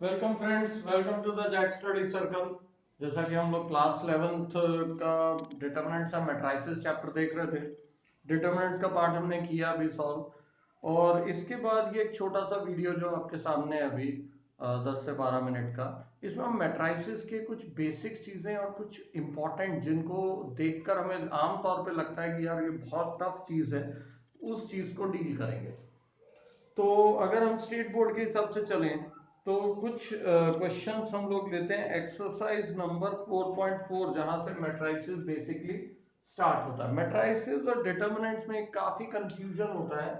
Welcome friends, welcome to the Jack study circle. जैसा कि हम लोग क्लास 11th का डिटरमिनेंट्स एंड मैट्रिसेस चैप्टर देख रहे थे। डिटरमिनेंट्स का पार्ट हमने किया अभी सॉल्व, और इसके बाद ये एक छोटा सा वीडियो जो आपके सामने है अभी 10 से 12 मिनट का, इसमें हम मैट्रिसेस के कुछ बेसिक चीजें और कुछ इंपॉर्टेंट जिनको देखकर हमें आमतौर पे लगता है कि यार ये बहुत टफ चीज है, उस चीज को डील करेंगे। तो अगर हम स्टेट बोर्ड के हिसाब से चलें तो कुछ क्वेश्चंस हम लोग लेते हैं एक्सरसाइज नंबर 4.4, जहां से मैट्रिसेस बेसिकली स्टार्ट होता है। मैट्रिसेस और डिटरमिनेंट्स में काफी कंफ्यूजन होता है।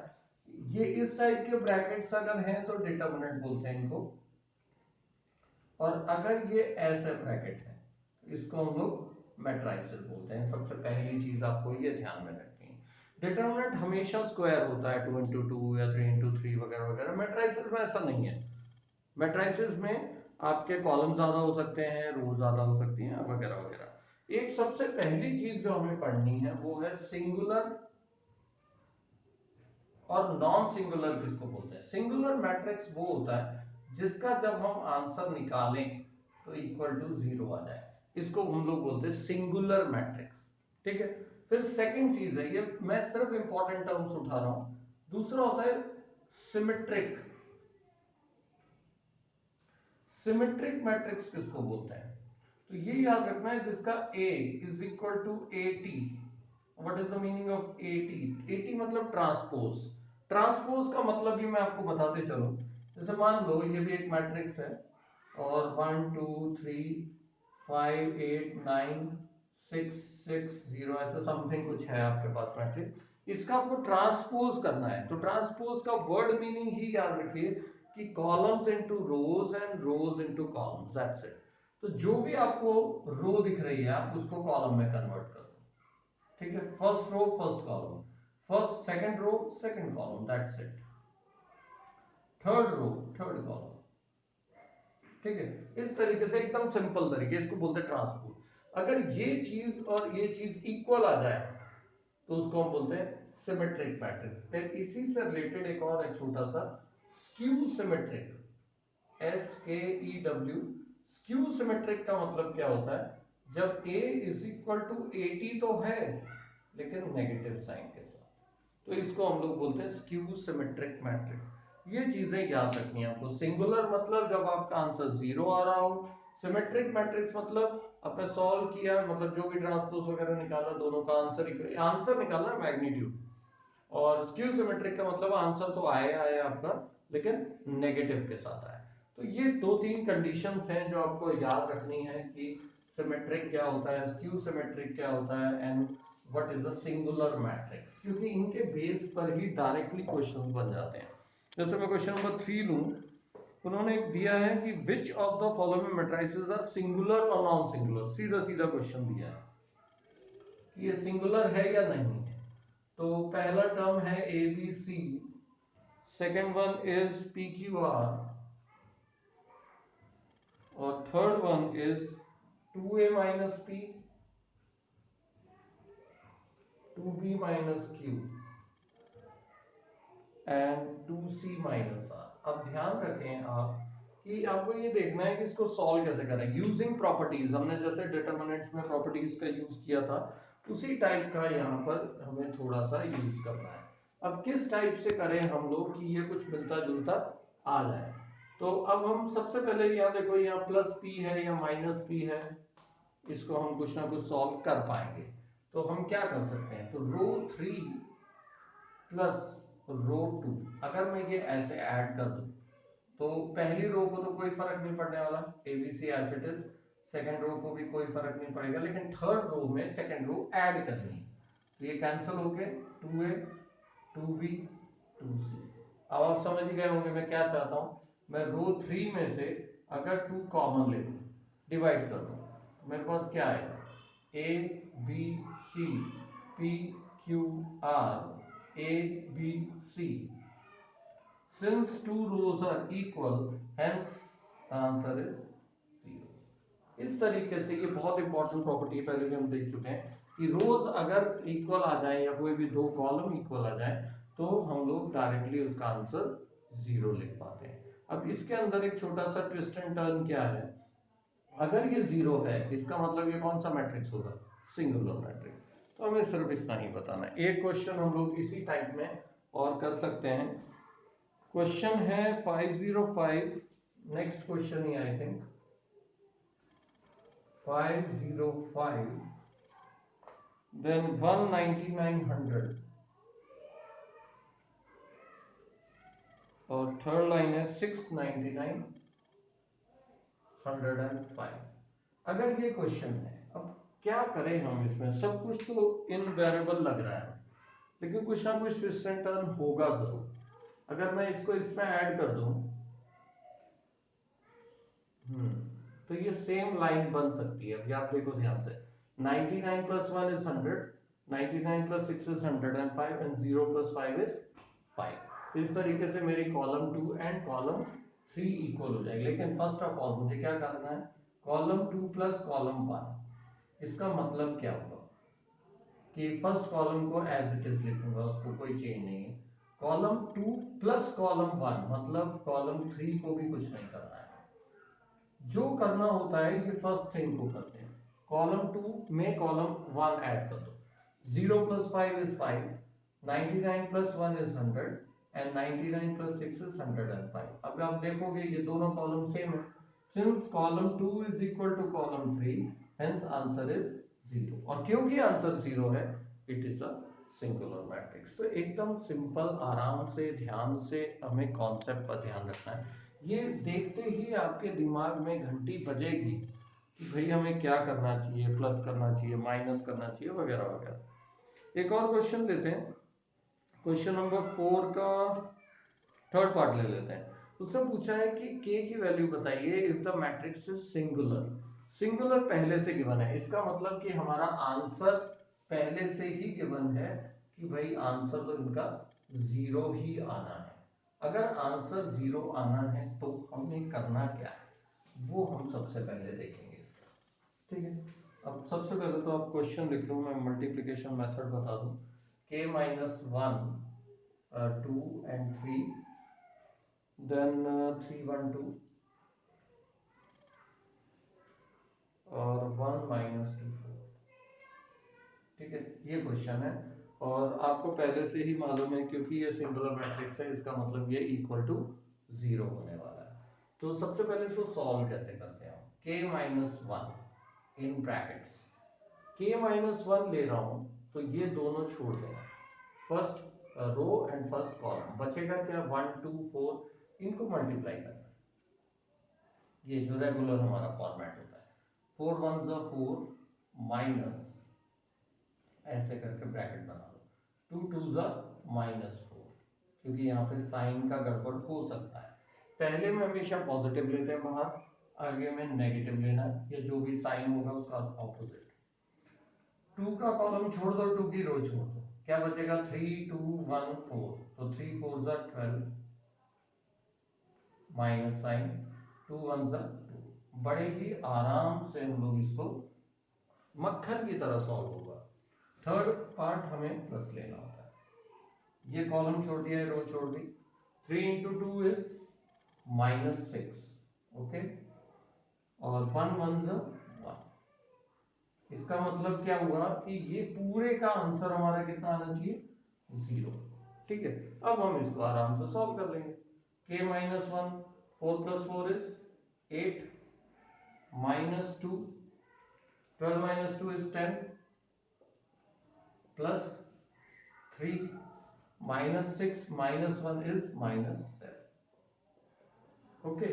ये इस टाइप के ब्रैकेट्स अगर हैं तो डिटरमिनेंट बोलते हैं इनको, और अगर ये ऐसे ब्रैकेट है तो इसको हम लोग मैट्रिसेस बोलते हैं। सबसे पहली चीज आपको ये ध्यान में रखनी है, डिटरमिनेंट हमेशा स्क्वायर होता है, 2 into 2 या 3 into 3 वगैरह वगैरह। मैट्रिसेस में ऐसा नहीं है। मैट्रिसेस में आपके कॉलम ज्यादा हो सकते हैं, रो ज्यादा हो सकती हैं, वगैरह वगैरह। एक सबसे पहली चीज जो हमें पढ़नी है वो है सिंगुलर और नॉन सिंगुलर किसको बोलते हैं। सिंगुलर मैट्रिक्स वो होता है जिसका जब हम आंसर निकालें तो इक्वल टू 0 आ जाए, इसको हम लोग बोलते हैं सिंगुलर मैट्रिक्स। ठीक है। फिर सेकंड चीज है, ये मैं सिर्फ इंपॉर्टेंट टर्म्स उठा रहा हूं। दूसरा होता है सिमेट्रिक। सिमेट्रिक मैट्रिक्स किसको बोलते हैं, तो ये याद रखना है जिसका A is equal to AT। What is the meaning of AT? AT मतलब ट्रांसपोज। ट्रांसपोज का मतलब भी मैं आपको बताते चलूं। जैसे मान लो ये भी एक मैट्रिक्स है, और 1 2 3 5 8 9 6 6 0 ऐसा समथिंग कुछ है आपके पास मैट्रिक्स। इसका आपको ट्रांसपोज करना है, तो ट्रांसपोज का वर्ड मीनिंग ही याद रखिए कि columns into rose and rose into columns, that's it. तो जो भी आपको रो दिख रही है आप उसको कॉलम में कन्वर्ट कर दो। ठीक है, first row first column, first second row second column, that's it. Third row third column. ठीक है, इस तरीके से एकदम सिंपल तरीके, इसको बोलते हैं ट्रांसपोज। अगर ये चीज और ये चीज इक्वल आ जाए तो उसको हम बोलते हैं सिमेट्रिक मैट्रिक्स। फिर इसी से रिलेटेड एक और है छोटा सा, skew symmetric, SKEW। Skew symmetric का मतलब क्या होता है, जब A इज इक्वल टू 80 तो है लेकिन नेगेटिव साइन के साथ, तो इसको हम लोग बोलते हैं स्क्यू सिमेट्रिक मैट्रिक्स। ये चीजें याद रखनी है आपको। सिंगुलर मतलब जब आपका आंसर 0 आ रहा हो, सिमेट्रिक मैट्रिक्स मतलब आपने सॉल्व किया, मतलब जो भी ट्रांसपोज वगैरह निकाला दोनों का आंसर आंसर निकालना, मैग्नीट्यूड। और स्क्यू सिमेट्रिक का मतलब आंसर तो आए आपका लेकिन नेगेटिव के साथ आए। तो ये दो तीन कंडीशंस हैं जो आपको याद रखनी है कि सिमेट्रिक क्या होता है, स्क्यू सिमेट्रिक क्या होता है, and what is the singular matrix, क्योंकि इनके बेस पर ही डायरेक्टली क्वेश्चंस बन जाते हैं। जैसे मैं क्वेश्चन नंबर 3 लूं, उन्होंने दिया है कि which of the following matrices are singular और नॉन सिंगुलर। सीधा सीधा क्वेश्चन दिया है कि ये सिंगुलर है या नहीं है। तो पहला टर्म है ABC, second one is PQR, और third one is 2A minus P 2B minus Q and 2C minus R। अब ध्यान रखें आप कि आपको ये देखना है कि इसको सॉल्व कैसे करें यूजिंग प्रॉपर्टीज। हमने जैसे डिटरमिनेंट्स में प्रॉपर्टीज का यूज किया था, उसी टाइप का यहाँ पर हमें थोड़ा सा यूज करना है। अब किस टाइप से करें हम लोग कि ये कुछ मिलता जुलता आ जाए। तो अब हम सबसे पहले यहाँ देखो, यहाँ प्लस P है या माइनस P है, इसको हम कुछ ना कुछ सॉल्व कर पाएंगे। तो हम क्या कर सकते हैं, तो रो 3 प्लस रो 2, अगर मैं ये ऐसे ऐड कर दूं तो पहली रो को तो कोई फर्क नहीं पड़ने वाला, ABC as it is. Second row को भी कोई फर्क नहीं पड़ेगा, लेकिन थर्ड रो में सेकंड रो ऐड करनी है, तो ये कैंसिल हो गए, 2A 2B 2C। अब आप समझ गए होंगे मैं क्या चाहता हूं। मैं रो 3 में से अगर 2 कॉमन ले लूं, डिवाइड कर दूं, मेरे पास क्या आएगा, ABC PQR ABC। Since two rows are equal, hence the answer is 0। इस तरीके से ये बहुत इंपॉर्टेंट प्रॉपर्टी पहले भी हम देख चुके हैं कि रोज अगर इक्वल आ जाए या कोई भी दो कॉलम इक्वल आ जाए तो हम लोग डायरेक्टली उसका आंसर 0 लिख पाते हैं। अब इसके अंदर एक छोटा सा ट्विस्ट एंड टर्न क्या है, अगर ये जीरो है इसका मतलब ये कौन सा मैट्रिक्स होगा, सिंगुलर मैट्रिक्स। तो हमें सिर्फ इतना ही बताना है। एक क्वेश्चन हम लोग इसी टाइप में और कर सकते हैं। क्वेश्चन है 505, नेक्स्ट क्वेश्चन ही आई थिंक 505, देन 19900 और थर्ड लाइन है 699,105। अगर ये क्वेश्चन है, अब क्या करें हम इसमें, सब कुछ तो इनवेरिएबल लग रहा है लेकिन कुछ ना कुछ ट्विस्ट एंड टर्न होगा जरूर। अगर मैं इसको इसमें ऐड कर दूं तो ये सेम लाइन बन सकती है। अभी आप देखो ध्यान से, 99 plus 1 is 100, 99 plus 6 is 105 and 0 plus 5 is 5। इस तरीके से मेरी कॉलम 2 एंड कॉलम 3 इक्वल हो जाएगी। लेकिन फर्स्ट ऑफ ऑल मुझे क्या करना है, कॉलम 2 प्लस कॉलम 1। इसका मतलब क्या होगा कि फर्स्ट कॉलम को एज इट इज लिखूंगा, उसको कोई चेंज नहीं है। कॉलम 2 प्लस कॉलम 1 मतलब कॉलम 3 को भी कुछ नहीं करना है। जो करना होता है ये फर्स्ट थिंग को करते हैं। कॉलम 2 में कॉलम 1 ऐड कर दो। 0 plus 5 is 5, 99 plus 1 is 100 and 99 plus 6 is 105। अब आप देखोगे ये दोनों कॉलम सेम है। Since column 2 is equal to column 3, hence answer is 0। और क्योंकि आंसर 0 है, it is a singular matrix. तो एकदम सिंपल, आराम से, ध्यान से हमें कॉन्सेप्ट पर ध्यान रखना है। ये देखते ही आपके दिमाग में घंटी बजेगी कि भाई हमें क्या करना चाहिए, प्लस करना चाहिए, माइनस करना चाहिए, वगैरह वगैरह। एक और क्वेश्चन लेते हैं, क्वेश्चन नंबर 4 का थर्ड पार्ट ले लेते हैं। उसने पूछा है कि k की वैल्यू बताइए if the matrix is singular. Singular पहले से गिवन है, इसका मतलब कि हमारा आंसर पहले से ही गिवन है कि भाई आंसर तो इनका 0 ही आना है। अगर आंसर 0 आना है तो हमें करना क्या है वो हम सबसे पहले देखेंगे इसका। ठीक है, अब सबसे पहले तो आप क्वेश्चन लिख लो, मैं मल्टीप्लिकेशन मेथड बता दूं। k minus 1 2 and 3, then 3 1 2 और 1 minus 2 4। ठीक है, ये क्वेश्चन है और आपको पहले से ही मालूम है क्योंकि ये सिंगुलर मैट्रिक्स है, इसका मतलब ये इक्वल टू 0 होने वाला है। तो सबसे पहले इसको सॉल्व कैसे करते हैं, k minus 1 in brackets, k minus 1 ले रहा हूं तो ये दोनों छोड़ देना, first row and first column बचेगा क्या, 1 2 4, इनको मल्टीप्लाई करना, ये जो रेगुलर हमारा फॉर्मेट होता है। 4 1 जा 4 माइनस ऐसे करके ब्रैकेट बना लो, 2 2 जा -4, क्योंकि यहाँ पे साइन का गड़बड़ हो सकता है। पहले में हमेशा पॉजिटिव लेते हैं बाहर, आगे में नेगेटिव लेना है, या जो भी साइन होगा उसका ऑपोजिट। 2 का कॉलम छोड़ दो, 2 की रो छोड़ दो, क्या बचेगा 3 2 1 4, तो 3 4 जा 12 माइनस साइन 2 1 जा 2। बड़े ही आराम से हम लोग इसको मक्खन की तरह सॉल्व होगा। थर्ड पार्ट हमें प्लस लेना होता है, ये कॉलम छोड़ दिया है, रो छोड़ दी। 3 into 2 is -6, ओके, और 1 1 जा 1। इसका मतलब क्या हुआ कि ये पूरे का आंसर हमारा कितना आना चाहिए, 0। ठीक है, अब हम इसको आराम से सॉल्व कर लेंगे। k minus 1, 4 plus 4 is 8, minus 2, 12 minus 2 is 10, plus 3, minus 6, minus 1 is minus 7। Okay,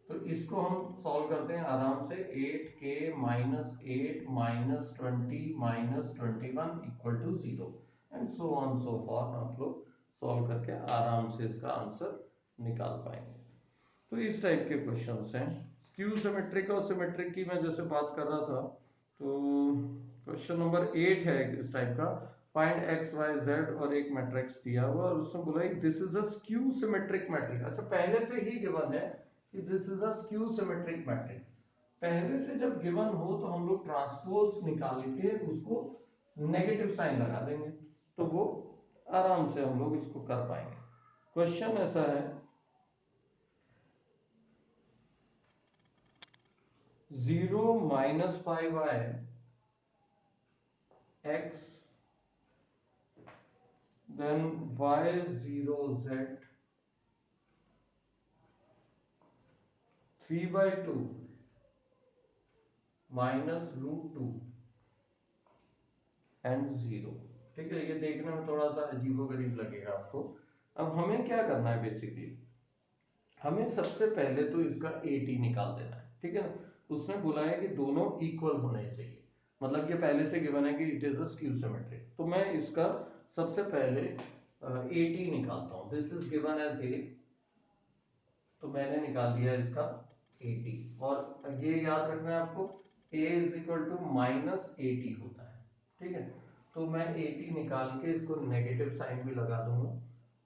तो इसको हम सॉल्व करते हैं आराम से। 8k minus 8 minus 20 minus 21 equal to 0 and so on so forth. आप लोग सॉल्व करके आराम से इसका आंसर निकाल पाएंगे। तो इस टाइप के क्वेश्चंस हैं। स्क्यू सिमेट्रिक और सिमेट्रिक की मैं जैसे बात कर रहा था, तो क्वेश्चन नंबर 8 है इस टाइप का, फाइंड x y z और एक मैट्रिक्स दिया हुआ और उसमें बोला this is a skew symmetric matrix. अच्छा, पहले से ही गिवन है कि this is a skew symmetric matrix. पहले से जब गिवन हो तो हम लोग ट्रांसपोज निकाल के उसको नेगेटिव साइन लगा देंगे, तो वो आराम से हम लोग इसको कर पाएंगे। क्वेश्चन ऐसा है 0 minus 5y x then y0 z 3/2 minus √2 and 0। ठीक है, ये देखने में थोड़ा सा अजीबोगरीब लगेगा आपको। अब हमें क्या करना है, बेसिकली हमें सबसे पहले तो इसका AT निकाल देना है। ठीक है ना, उसने बोला है कि दोनों इक्वल होने चाहिए, मतलब ये पहले से गिवन है कि it is a skew symmetric. तो मैं इसका सबसे पहले AT निकालता हूं। This is given as A, तो मैंने निकाल दिया इसका AT। और ये याद रखना है आपको, A is equal to minus AT होता है। ठीक है, तो मैं AT निकाल के इसको नेगेटिव साइन भी लगा दूंगा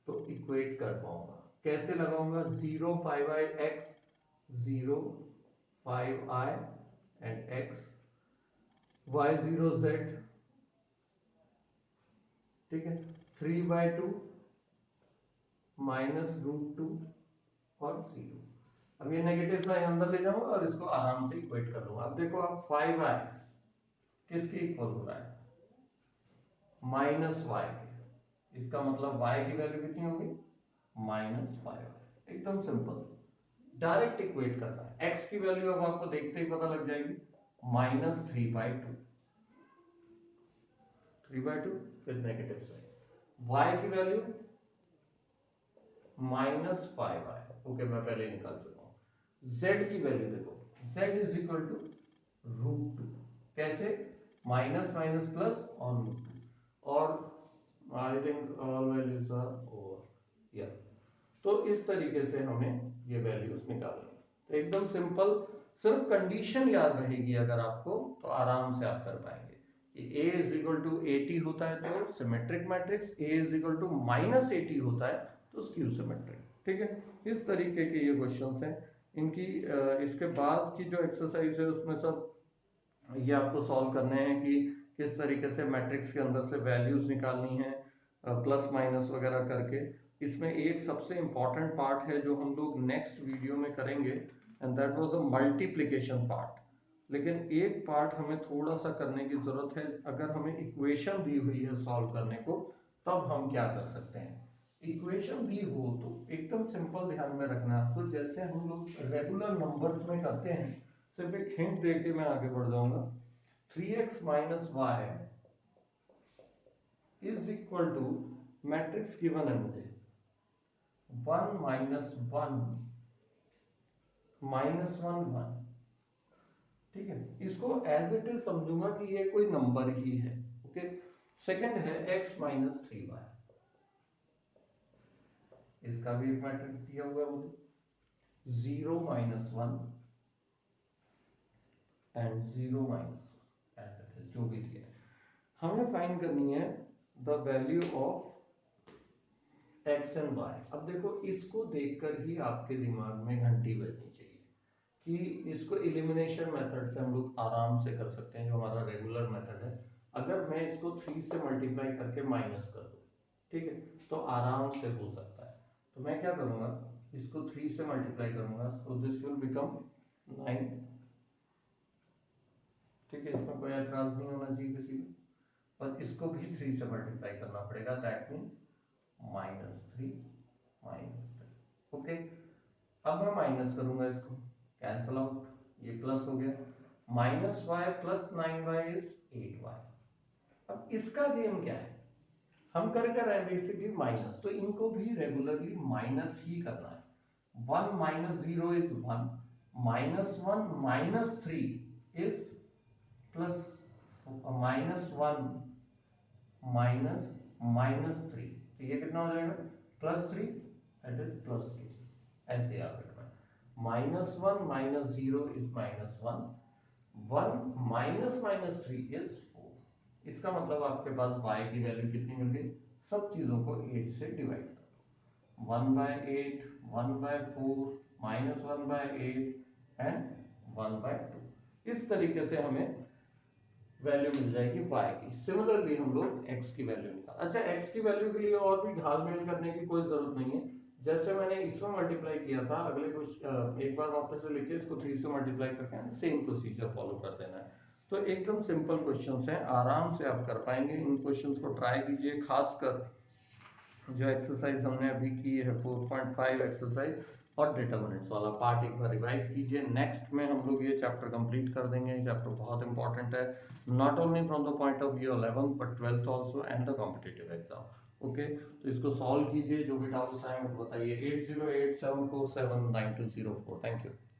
तो इक्वेट कर पाऊंगा। कैसे लगाऊंगा, 0 5i x 0 5i and x y0 z, ठीक है, 3/2 माइनस √2 और 0। अब ये नेगेटिव साइन अंदर ले जाऊंगा और इसको आराम से इक्वेट कर लूंगा। अब देखो, आप 5i किसके इक्वल हो रहा है, माइनस y के। इसका मतलब y की वैल्यू कितनी होगी, -5। एकदम सिंपल, डायरेक्ट इक्वेट करना है। x की वैल्यू अब आपको देखते ही पता लग जाएगी, -3/2, 3/2 विद नेगेटिव साइन। y की वैल्यू -5i। ओके, मैं पहले निकाल चुका हूं। z की वैल्यू देखो, z इज इक्वल टू √2। कैसे, माइनस माइनस प्लस और √2, और I think all values are over, या तो इस तरीके से हमें ये वैल्यूज निकालनी है। तो एकदम सिंपल, सिर्फ कंडीशन याद रहेगी अगर आपको, तो आराम से आप कर पाएंगे। A is equal to AT होता है तो symmetric matrix, A is equal to minus AT होता है तो स्क्यू सिमेट्रिक। ठीक है, इस तरीके के ये क्वेश्चंस हैं। इनकी इसके बाद की जो एक्सरसाइज है उसमें सब ये आपको सॉल्व करने हैं कि किस तरीके से मैट्रिक्स के अंदर से वैल्यूज निकालनी है, प्लस माइनस वगैरह करके। इसमें एक सबसे इंपॉर्टेंट पार्ट है जो हम लोग नेक्स्ट वीडियो में करेंगे, and that was a multiplication part. लेकिन एक पार्ट हमें थोड़ा सा करने की जरूरत है। अगर हमें इक्वेशन दी हुई है सॉल्व करने को, तब हम क्या कर सकते हैं। इक्वेशन दी हो तो एकदम सिंपल ध्यान में रखना है आपको, जैसे हम लोग रेगुलर नंबर्स में करते हैं। सिर्फ एक हिंट देके मैं आगे बढ़ जाऊंगा। 3x minus y is equal to, matrix given है मुझे, 1 माइनस 1 माइनस 1 1। ठीक है, इसको एज इट इज समझूंगा कि ये कोई नंबर ही है। ओके, सेकंड है x माइनस 3y, इसका भी एक मैट्रिक्स दिया हुआ है मुझे, 0 minus 1 and 0 minus, as it is जो भी दिया है। हमें फाइंड करनी है the value of x and y। अब देखो, इसको देखकर ही आपके दिमाग में घंटी बजनी चाहिए कि इसको एलिमिनेशन मेथड से हम लोग आराम से कर सकते हैं, जो हमारा रेगुलर मेथड है। अगर मैं इसको 3 से मल्टीप्लाई करके माइनस कर दूं, ठीक है, तो आराम से हो सकता है। तो मैं क्या करूंगा, इसको 3 से मल्टीप्लाई करूंगा, सो दिस विल बिकम 9। ठीक है, इसमें कोई एतराज नहीं होना चाहिए किसी को। और इसको भी 3 से मल्टीप्लाई करना पड़ेगा, दैट मीन्स -3 -3। ओके, अब मैं माइनस करूंगा, इसको कैंसल आउट, ये प्लस हो गया, -y plus 9y is 8y। अब इसका गेम क्या है, हम कर रहे हैं बेसिकली माइनस, तो इनको भी रेगुलरली माइनस ही करना है। 1 minus 0 is 1, -1 minus 3 is plus, -1 minus -3, तो ये कितना हो जाएगा, +3, दैट इज +2। ऐसे याद रखना है, -1 माइनस 0 इज -1, 1 माइनस -3 इज 4। इसका मतलब आपके पास y की वैल्यू कितनी मिल गई, सब चीजों को 8 से डिवाइड कर, 1/8, 1/4, -1/8 एंड 1/2। इस तरीके से हमें वैल्यू मिल जाएगी y की। सिमिलरली हम लोग x की वैल्यू निकाल, अच्छा x की वैल्यू के लिए और भी घालमेल करने की कोई जरूरत नहीं है। जैसे मैंने इसमें मल्टीप्लाई किया था, अगले कुछ एक बार वापस से लिखिए, इसको 3 से मल्टीप्लाई करके सेम प्रोसीजर फॉलो कर देना है। तो एकदम सिंपल क्वेश्चंस हैं, आराम से आप कर पाएंगे। इन क्वेश्चंस को ट्राई कीजिए, खासकर जो एक्सरसाइज हमने अभी की है 4.5 एक्सरसाइज और डिटर्मिनेंट्स वाला पार्ट एक बार रिवाइज कीजिए। नेक्स्ट में हम लोग ये चैप्टर कंप्लीट कर देंगे। ये चैप्टर बहुत इंपॉर्टेंट है, not only from the point of view 11th but 12th also and the competitive exam. Okay, तो इसको सॉल्व कीजिए, जो भी डाउट्स आए बताइए। 8087479204। Thank you.